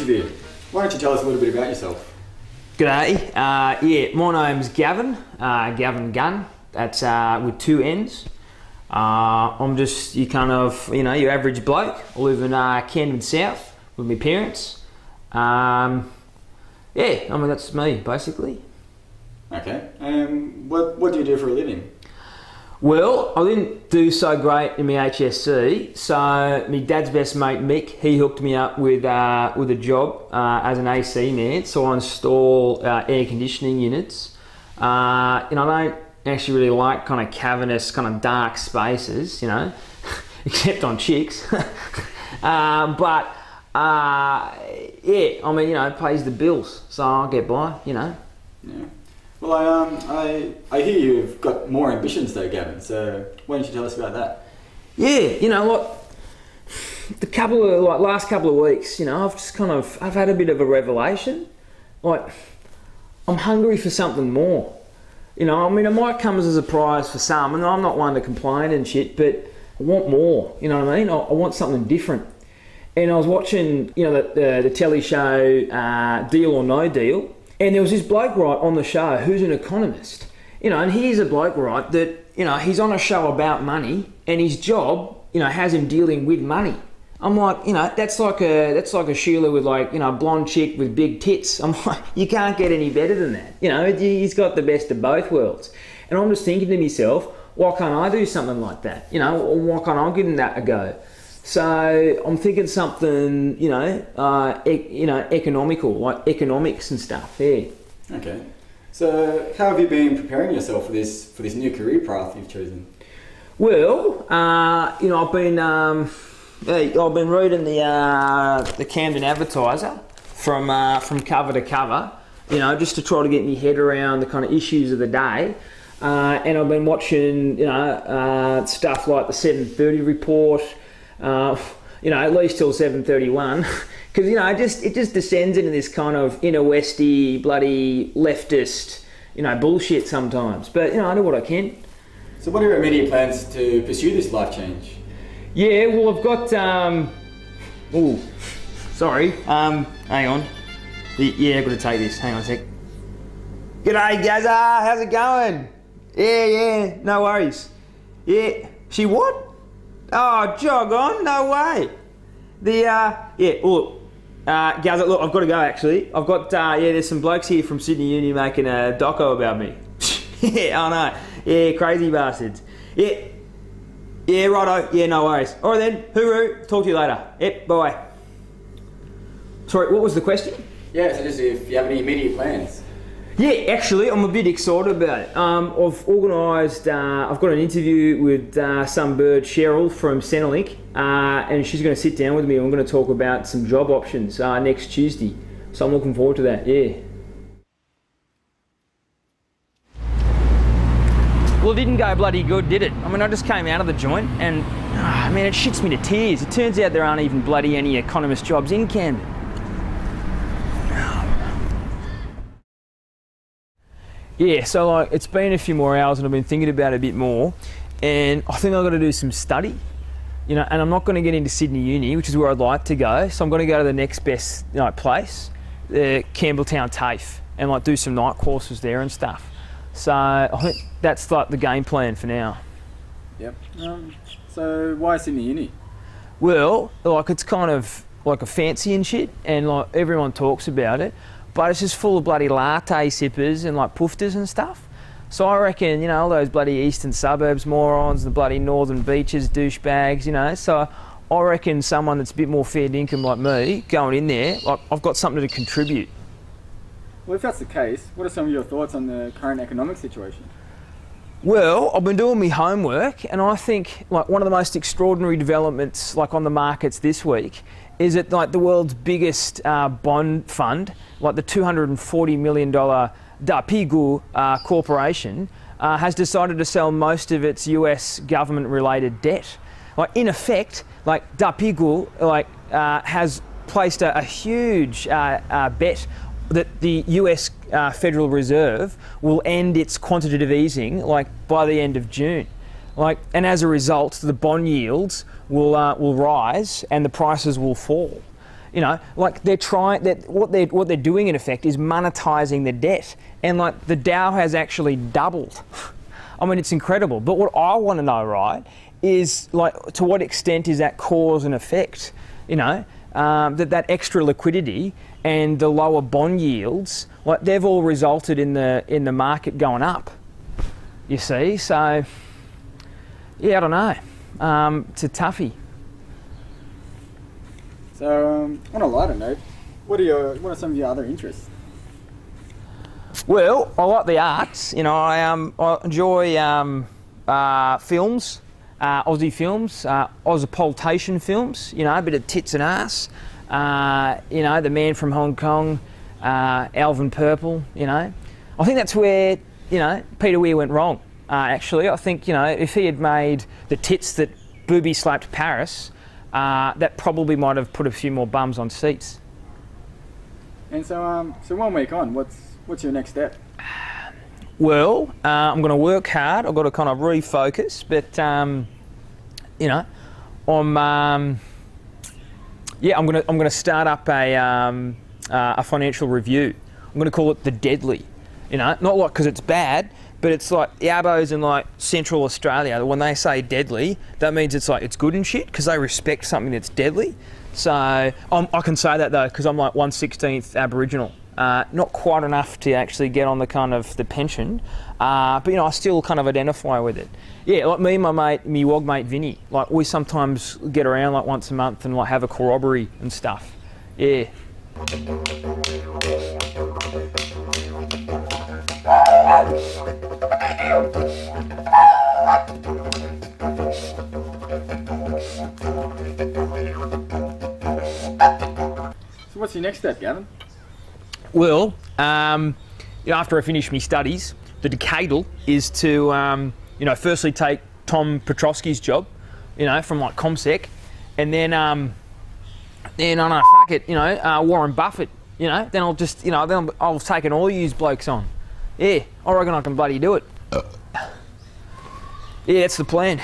interview. Why don't you tell us a little bit about yourself? G'day. Yeah, my name's Gavin. Gavin Gunn. That's with 2 N's. I'm just your kind of, your average bloke. I live in Camden South with my parents. Yeah, that's me basically. Okay. What do you do for a living? Well, I didn't do so great in my HSC, so my dad's best mate Mick, he hooked me up with a job as an AC man. So I install air conditioning units. I don't actually really like kind of cavernous, kind of dark spaces, except on chicks. But yeah, it pays the bills, so I'll get by, Yeah. Well, I hear you've got more ambitions though, Gavin, so why don't you tell us about that? Yeah, last couple of weeks, I've had a bit of a revelation. Like, I'm hungry for something more. It might come as a surprise for some, and I'm not one to complain and shit, but I want more, you know what I mean? I want something different. And I was watching, the telly show Deal or No Deal, and there was this bloke, right, on the show who's an economist, and he's a bloke, right, that, he's on a show about money, and his job, has him dealing with money. I'm like, that's like a Sheila with a blonde chick with big tits. I'm like, you can't get any better than that. He's got the best of both worlds. And I'm just thinking to myself, why can't I do something like that? Or why can't I give him that a go? So I'm thinking something, economical, like economics and stuff. Yeah. Okay. So how have you been preparing yourself for this new career path you've chosen? Well, I've been reading the Camden Advertiser from cover to cover, just to try to get my head around the kind of issues of the day. And I've been watching, stuff like the 7:30 report. At least till 7:31, because it just descends into this kind of inner westy bloody leftist bullshit sometimes. But I do what I can. So what are your immediate plans to pursue this life change? Yeah, well, I've got oh, sorry. Hang on. Yeah, I've got to take this. Hang on a sec. G'day, Gazza. How's it going? Yeah, no worries. Yeah, she what? Oh, jog on, no way. Gazza, look, I've got to go actually. I've got, there's some blokes here from Sydney Uni making a doco about me. Yeah, I know. Yeah, crazy bastards. Yeah, righto. Yeah, no worries. All right then, hooroo. Talk to you later. Yep, bye. Sorry, what was the question? Yeah, so just if you have any immediate plans. Yeah, actually, I'm a bit excited about it. I've organised, I've got an interview with some bird, Cheryl from Centrelink, and she's going to sit down with me and we're going to talk about some job options next Tuesday. So I'm looking forward to that, yeah. Well, it didn't go bloody good, did it? I just came out of the joint and, it shits me to tears. It turns out there aren't even bloody any economist jobs in Camden. Yeah, so it's been a few more hours and I've been thinking about it a bit more, and I think I've got to do some study, and I'm not going to get into Sydney Uni, which is where I'd like to go, so I'm going to go to the next best place, Campbelltown TAFE, and do some night courses there and stuff. So I think that's the game plan for now. Yep. So why Sydney Uni? Well, it's kind of like a fancy and shit, and everyone talks about it. But it's just full of bloody latte sippers and poofters and stuff. So I reckon, all those bloody eastern suburbs morons, the bloody northern beaches douchebags, so I reckon someone that's a bit more fair income like me, going in there, I've got something to contribute. Well, if that's the case, what are some of your thoughts on the current economic situation? Well, I've been doing my homework, and I think one of the most extraordinary developments on the markets this week is that the world's biggest bond fund, the $240 million Dapigu corporation, has decided to sell most of its US government-related debt. In effect, Dapigu has placed a huge bet that the US Federal Reserve will end its quantitative easing by the end of June. And as a result, the bond yields will rise and the prices will fall. You know, like they're trying that what they're doing in effect is monetizing the debt, and like the Dow has actually doubled. I mean, it's incredible. But what I want to know, right, is like to what extent is that cause and effect? You know, that extra liquidity and the lower bond yields, like they've all resulted in the market going up. You see, so yeah, I don't know. It's a toughie. So, on a lighter note, what are some of your other interests? Well, I like the arts. You know, I enjoy films, Aussie films, Ozpolitane films. You know, a bit of tits and ass. You know, The Man from Hong Kong, Alvin Purple. You know, I think that's where Peter Weir went wrong. Actually, I think if he had made the tits that booby slapped Paris. That probably might have put a few more bums on seats. And so 1 week on, what's your next step? Well, I'm going to work hard. I've got to kind of refocus, but I'm going to start up a financial review. I'm going to call it the Deadly. You know, not like because it's bad. But it's like the Abos in like Central Australia, when they say deadly, that means it's like it's good and shit because they respect something that's deadly. So I can say that though because I'm like 1/16 Aboriginal. Not quite enough to actually get on the kind of the pension, but I still kind of identify with it. Yeah, like me and my Wog mate Vinny, like we sometimes get around like once a month and like have a corroboree and stuff. Yeah. So what's your next step, Gavin? Well, after I finish my studies, the decadal is to, firstly take Tom Petrosky's job, from like ComSec, and then I don't know, fuck it, Warren Buffett, then I'll just, then I'll take all yous blokes on. Yeah, I reckon I can bloody do it. Yeah, that's the plan.